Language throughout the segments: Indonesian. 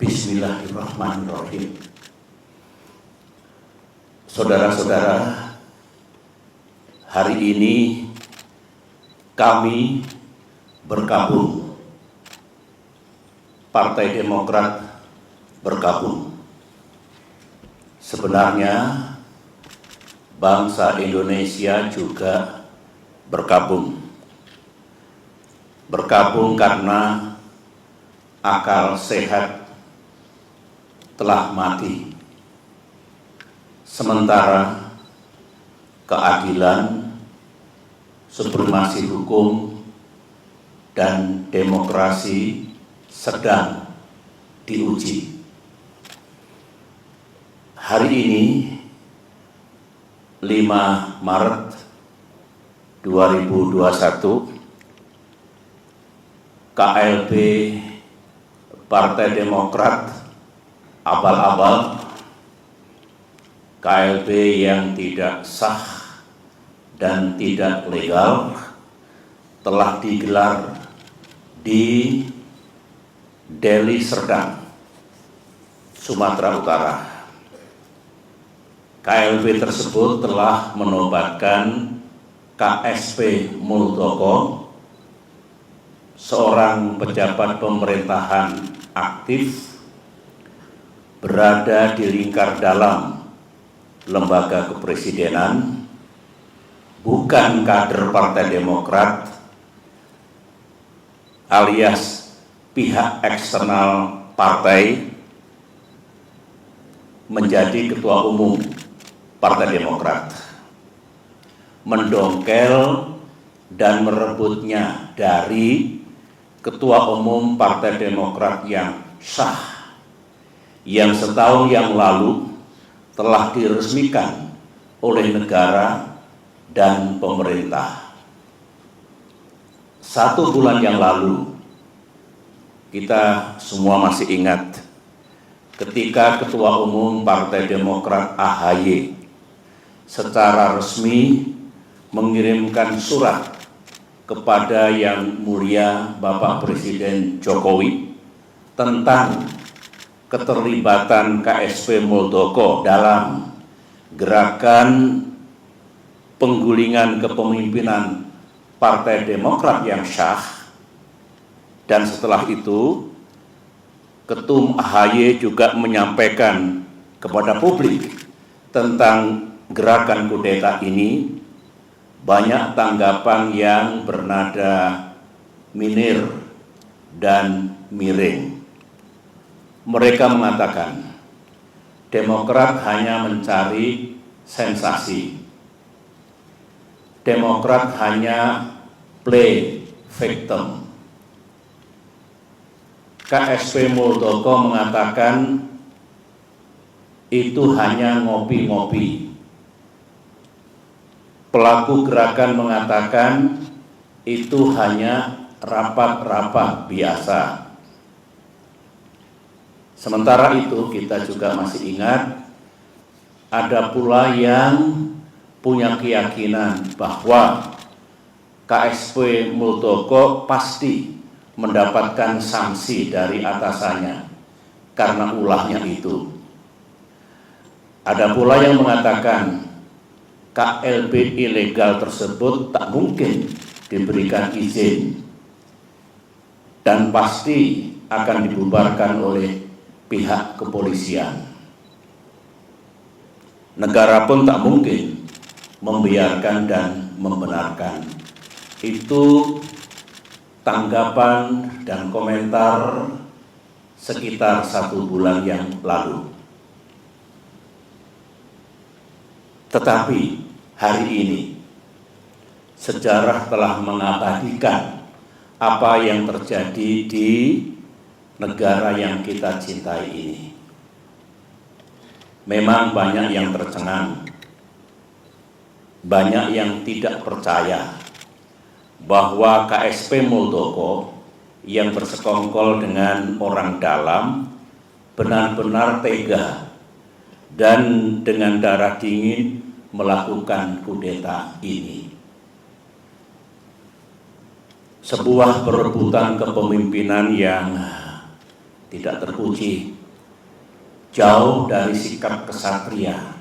Bismillahirrahmanirrahim. Saudara-saudara, hari ini kami bergabung, Partai Demokrat bergabung. Sebenarnya bangsa Indonesia juga bergabung. Bergabung karena akal sehat telah mati, sementara keadilan, supremasi hukum, dan demokrasi sedang diuji. Hari ini 5 Maret 2021, KLB Partai Demokrat abal-abal, KLB yang tidak sah dan tidak legal, telah digelar di Deli Serdang, Sumatera Utara. KLB tersebut telah menobatkan KSP Muldoko, seorang pejabat pemerintahan aktif berada di lingkar dalam lembaga kepresidenan, bukan kader Partai Demokrat, alias pihak eksternal partai, menjadi ketua umum Partai Demokrat, mendongkel dan merebutnya dari ketua umum Partai Demokrat yang sah, yang setahun yang lalu telah diresmikan oleh negara dan pemerintah. 1 bulan yang lalu, kita semua masih ingat ketika Ketua Umum Partai Demokrat AHY secara resmi mengirimkan surat kepada Yang Mulia Bapak Presiden Jokowi tentang keterlibatan KSP Muldoko dalam gerakan penggulingan kepemimpinan Partai Demokrat yang sah. Dan setelah itu, Ketum AHY juga menyampaikan kepada publik tentang gerakan kudeta ini. Banyak tanggapan yang bernada minir dan miring. Mereka mengatakan Demokrat hanya mencari sensasi, Demokrat hanya play victim. KSP Muldoko mengatakan itu hanya ngopi-ngopi. Pelaku gerakan mengatakan itu hanya rapat-rapat biasa. Sementara itu kita juga masih ingat ada pula yang punya keyakinan bahwa KSP Muldoko pasti mendapatkan sanksi dari atasannya karena ulahnya itu. Ada pula yang mengatakan KLB ilegal tersebut tak mungkin diberikan izin dan pasti akan dibubarkan oleh pihak kepolisian. Negara pun tak mungkin membiarkan dan membenarkan. Itu tanggapan dan komentar sekitar 1 bulan yang lalu. Tetapi hari ini sejarah telah mengabadikan apa yang terjadi di negara yang kita cintai ini. Memang banyak yang tercengang, banyak yang tidak percaya bahwa KSP Muldoko yang bersekongkol dengan orang dalam benar-benar tega dan dengan darah dingin melakukan kudeta ini. Sebuah perebutan kepemimpinan yang tidak terpuji, jauh dari sikap kesatria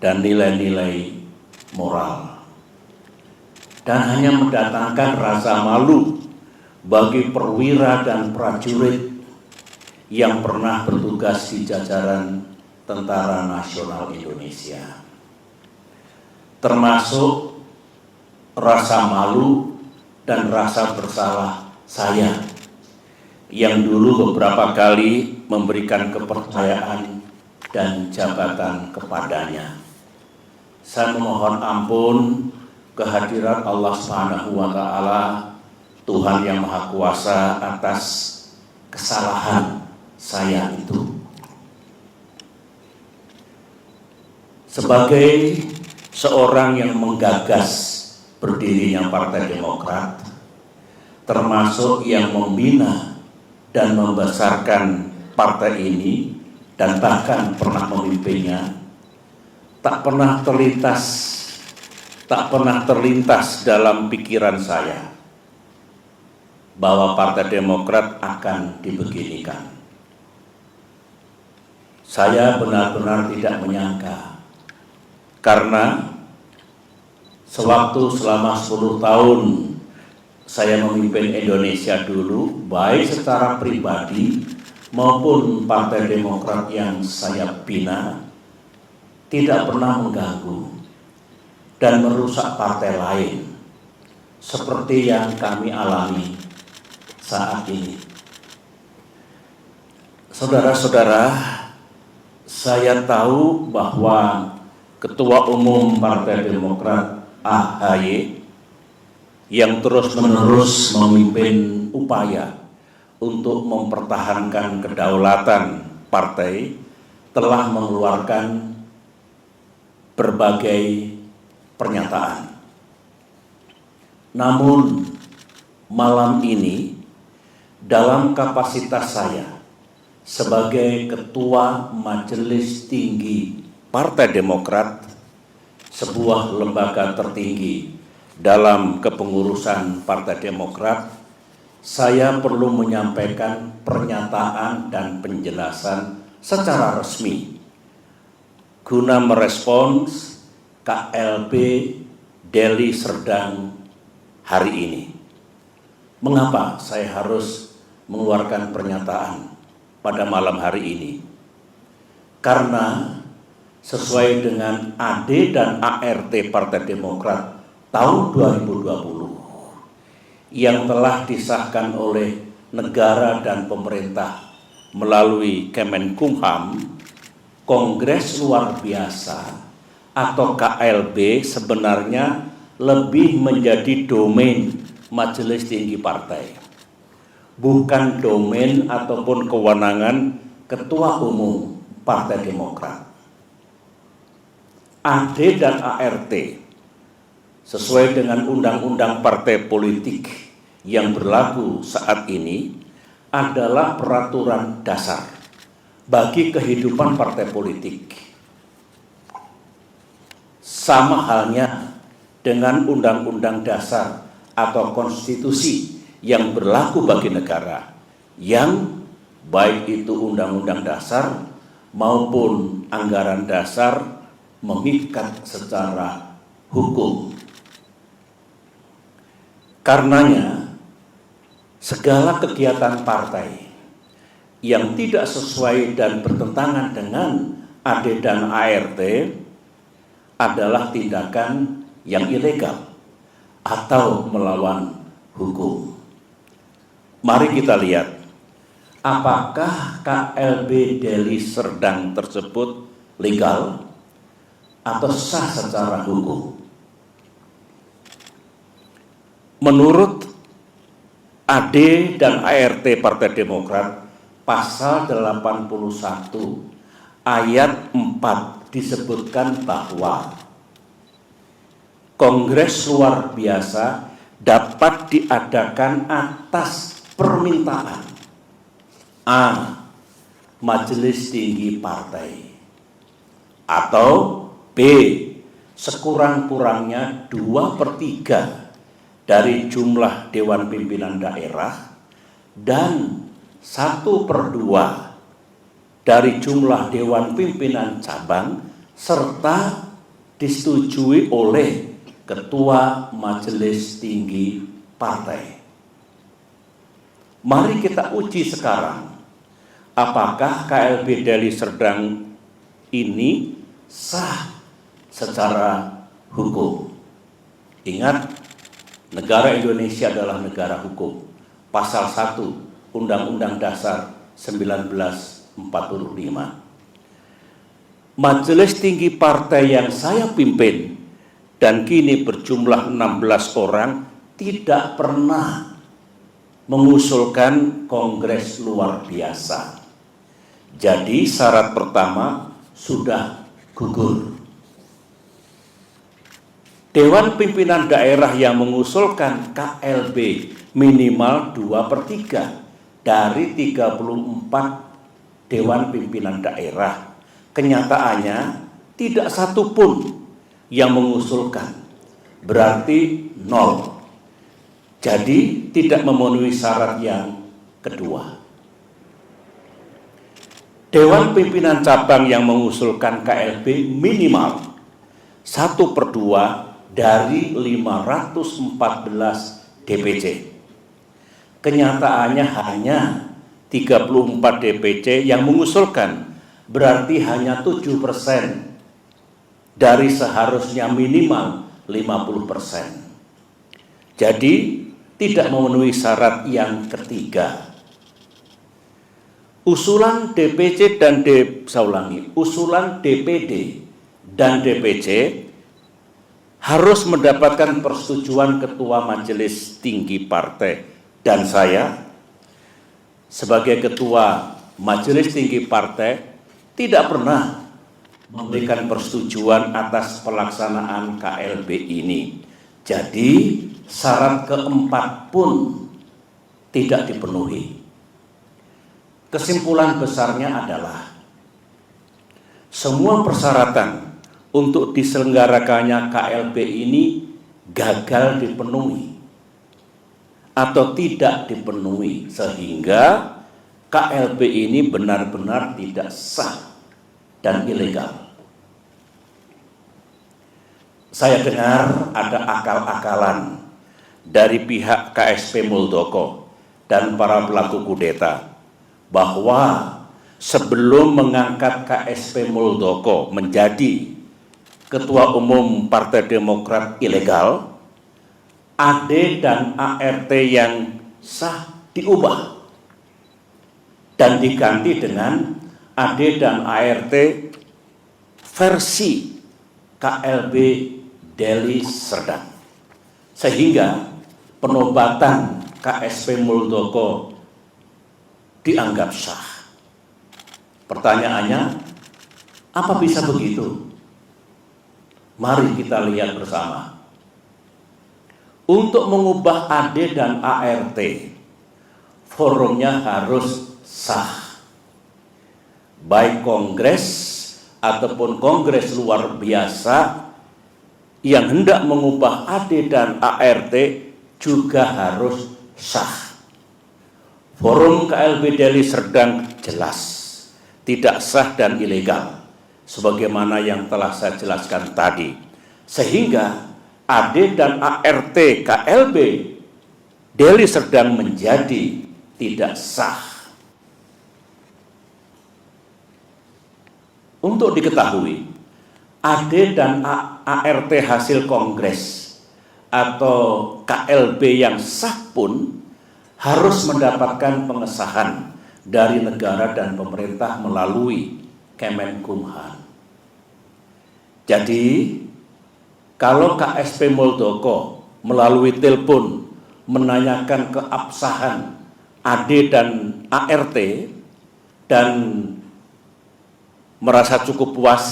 dan nilai-nilai moral, dan hanya mendatangkan rasa malu bagi perwira dan prajurit yang pernah bertugas di jajaran Tentara Nasional Indonesia. Termasuk rasa malu dan rasa bersalah saya yang dulu beberapa kali memberikan kepercayaan dan jabatan kepadanya. Saya memohon ampun kehadirat Allah Subhanahu wa Ta'ala, Tuhan yang Maha Kuasa, atas kesalahan saya itu. Sebagai seorang yang menggagas berdirinya Partai Demokrat, termasuk yang membina dan membesarkan partai ini dan bahkan pernah memimpinnya, tak pernah terlintas dalam pikiran saya bahwa Partai Demokrat akan dibeginikan. Saya benar-benar tidak menyangka, karena sewaktu selama 10 tahun saya memimpin Indonesia dulu, baik secara pribadi maupun Partai Demokrat yang saya bina, tidak pernah mengganggu dan merusak partai lain seperti yang kami alami saat ini. Saudara-saudara, saya tahu bahwa Ketua Umum Partai Demokrat AHY yang terus-menerus memimpin upaya untuk mempertahankan kedaulatan partai telah mengeluarkan berbagai pernyataan. Namun malam ini, dalam kapasitas saya sebagai Ketua Majelis Tinggi Partai Demokrat, sebuah lembaga tertinggi dalam kepengurusan Partai Demokrat, saya perlu menyampaikan pernyataan dan penjelasan secara resmi guna merespons KLB Deli Serdang hari ini. Mengapa saya harus mengeluarkan pernyataan pada malam hari ini? Karena sesuai dengan AD dan ART Partai Demokrat tahun 2020 yang telah disahkan oleh negara dan pemerintah melalui Kemenkumham, Kongres Luar Biasa atau KLB sebenarnya lebih menjadi domain Majelis Tinggi Partai, bukan domain ataupun kewenangan Ketua Umum Partai Demokrat. AD dan ART sesuai dengan undang-undang partai politik yang berlaku saat ini adalah peraturan dasar bagi kehidupan partai politik. Sama halnya dengan undang-undang dasar atau konstitusi yang berlaku bagi negara, yang baik itu undang-undang dasar maupun anggaran dasar mengikat secara hukum. Karenanya, segala kegiatan partai yang tidak sesuai dan bertentangan dengan AD dan ART adalah tindakan yang ilegal atau melawan hukum. Mari kita lihat, apakah KLB Deli Serdang tersebut legal atau sah secara hukum. Menurut AD dan ART Partai Demokrat, pasal 81 ayat 4 disebutkan bahwa Kongres Luar Biasa dapat diadakan atas permintaan A. Majelis Tinggi Partai, atau B. sekurang-kurangnya 2/3 dari jumlah Dewan Pimpinan Daerah dan 1/2 dari jumlah Dewan Pimpinan Cabang serta disetujui oleh Ketua Majelis Tinggi Partai. Mari kita uji sekarang, apakah KLB Deli Serdang ini sah secara hukum. Ingat, negara Indonesia adalah negara hukum. Pasal 1 Undang-Undang Dasar 1945. Majelis Tinggi Partai yang saya pimpin dan kini berjumlah 16 orang tidak pernah mengusulkan kongres luar biasa. Jadi syarat pertama sudah gugur. Dewan Pimpinan Daerah yang mengusulkan KLB minimal 2/3 dari 34 Dewan Pimpinan Daerah. Kenyataannya tidak satu pun yang mengusulkan, berarti 0. Jadi tidak memenuhi syarat yang kedua. Dewan Pimpinan Cabang yang mengusulkan KLB minimal 1/2 dari 514 DPC. Kenyataannya hanya 34 DPC yang mengusulkan, berarti hanya 7% dari seharusnya minimal 50%. Jadi tidak memenuhi syarat yang ketiga. Usulan DPC dan usulan DPD dan DPC harus mendapatkan persetujuan Ketua Majelis Tinggi Partai, dan saya sebagai Ketua Majelis Tinggi Partai tidak pernah memberikan persetujuan atas pelaksanaan KLB ini. Jadi syarat keempat pun tidak dipenuhi. Kesimpulan besarnya adalah semua persyaratan untuk diselenggarakannya KLB ini gagal dipenuhi atau tidak dipenuhi, sehingga KLB ini benar-benar tidak sah dan ilegal. Saya dengar ada akal-akalan dari pihak KSP Muldoko dan para pelaku kudeta bahwa sebelum mengangkat KSP Muldoko menjadi Ketua Umum Partai Demokrat ilegal, AD dan ART yang sah diubah dan diganti dengan AD dan ART versi KLB Deli Serdang, sehingga penobatan KSP Muldoko dianggap sah. Pertanyaannya, apa bisa begitu? Mari kita lihat bersama. Untuk mengubah AD dan ART, forumnya harus sah. Baik kongres ataupun kongres luar biasa yang hendak mengubah AD dan ART juga harus sah. Forum KLB Deli Serdang jelas tidak sah dan ilegal, sebagaimana yang telah saya jelaskan tadi. Sehingga AD dan ART KLB Deli Serdang menjadi tidak sah. Untuk diketahui, AD dan ART hasil kongres atau KLB yang sah pun harus mendapatkan pengesahan dari negara dan pemerintah melalui Kemenkumham. Jadi, kalau KSP Muldoko melalui telepon menanyakan keabsahan AD dan ART dan merasa cukup puas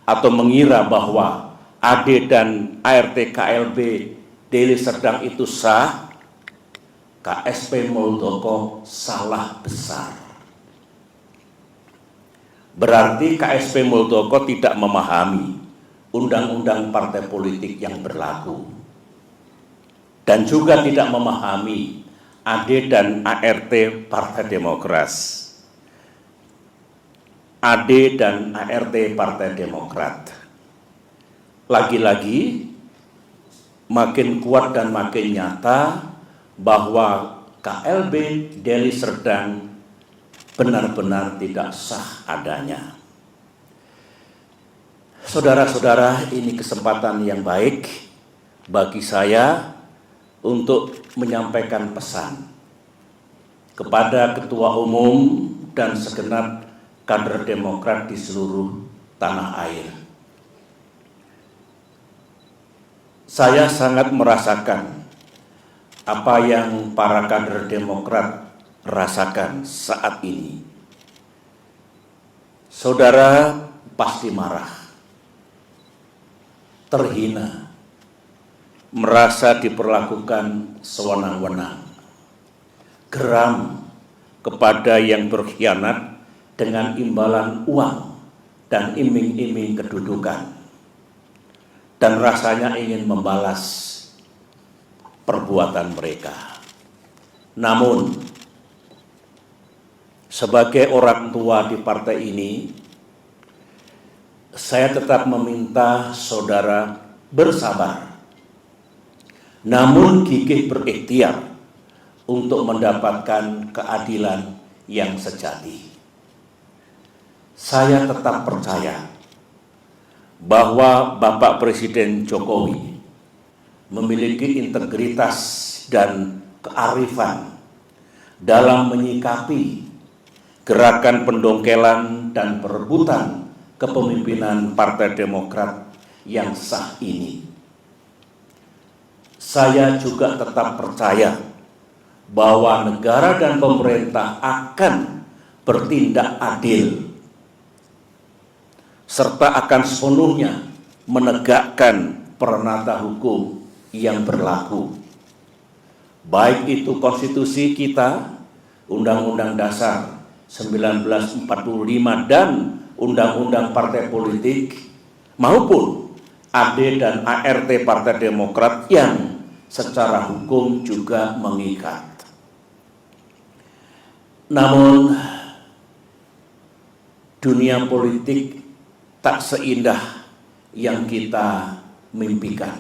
atau mengira bahwa AD dan ART KLB Deli Serdang itu sah, KSP Muldoko salah besar. Berarti KSP Muldoko tidak memahami undang-undang partai politik yang berlaku dan juga tidak memahami AD dan ART Partai Demokrat. AD dan ART Partai Demokrat. Lagi-lagi makin kuat dan makin nyata bahwa KLB Deli Serdang benar-benar tidak sah adanya. Saudara-saudara, ini kesempatan yang baik bagi saya untuk menyampaikan pesan kepada Ketua Umum dan segenap kader Demokrat di seluruh tanah air. Saya sangat merasakan apa yang para kader Demokrat rasakan saat ini. Saudara pasti marah, terhina, merasa diperlakukan sewenang-wenang, geram kepada yang berkhianat dengan imbalan uang dan iming-iming kedudukan, dan rasanya ingin membalas perbuatan mereka. Namun, sebagai orang tua di partai ini, saya tetap meminta saudara bersabar, namun gigih berikhtiar untuk mendapatkan keadilan yang sejati. Saya tetap percaya bahwa Bapak Presiden Jokowi memiliki integritas dan kearifan dalam menyikapi gerakan pendongkelan dan perebutan kepemimpinan Partai Demokrat yang sah ini. Saya juga tetap percaya bahwa negara dan pemerintah akan bertindak adil serta akan sepenuhnya menegakkan peranata hukum yang berlaku, baik itu konstitusi kita, Undang-Undang Dasar 1945 dan Undang-Undang Partai Politik, maupun AD dan ART Partai Demokrat yang secara hukum juga mengikat. Namun dunia politik tak seindah yang kita mimpikan.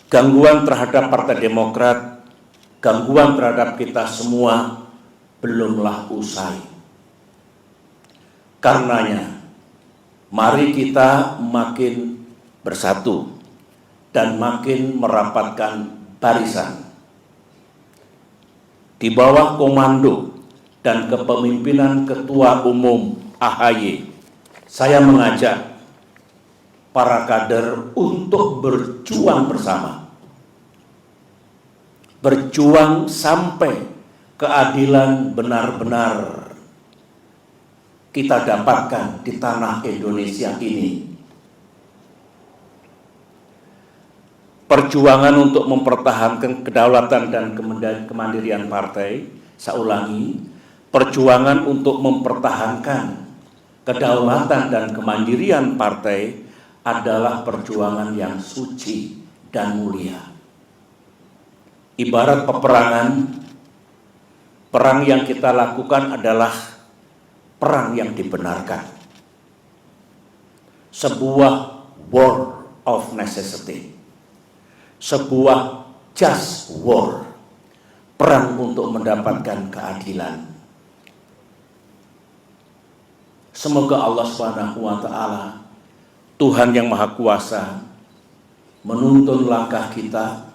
Gangguan terhadap Partai Demokrat, gangguan terhadap kita semua belumlah usai. Karenanya, mari kita makin bersatu dan makin merapatkan barisan di bawah komando dan kepemimpinan Ketua Umum AHY. Saya mengajak para kader untuk berjuang bersama, berjuang sampai keadilan benar-benar kita dapatkan di tanah Indonesia ini. Perjuangan untuk mempertahankan kedaulatan dan kemandirian partai, saya ulangi, perjuangan untuk mempertahankan kedaulatan dan kemandirian partai adalah perjuangan yang suci dan mulia. Ibarat peperangan, perang yang kita lakukan adalah perang yang dibenarkan. Sebuah war of necessity. Sebuah just war. Perang untuk mendapatkan keadilan. Semoga Allah Subhanahu wa Ta'ala, Tuhan yang Maha Kuasa, menuntun langkah kita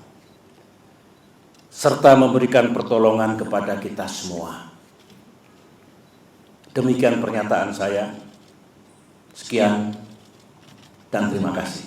serta memberikan pertolongan kepada kita semua. Demikian pernyataan saya. Sekian dan terima kasih.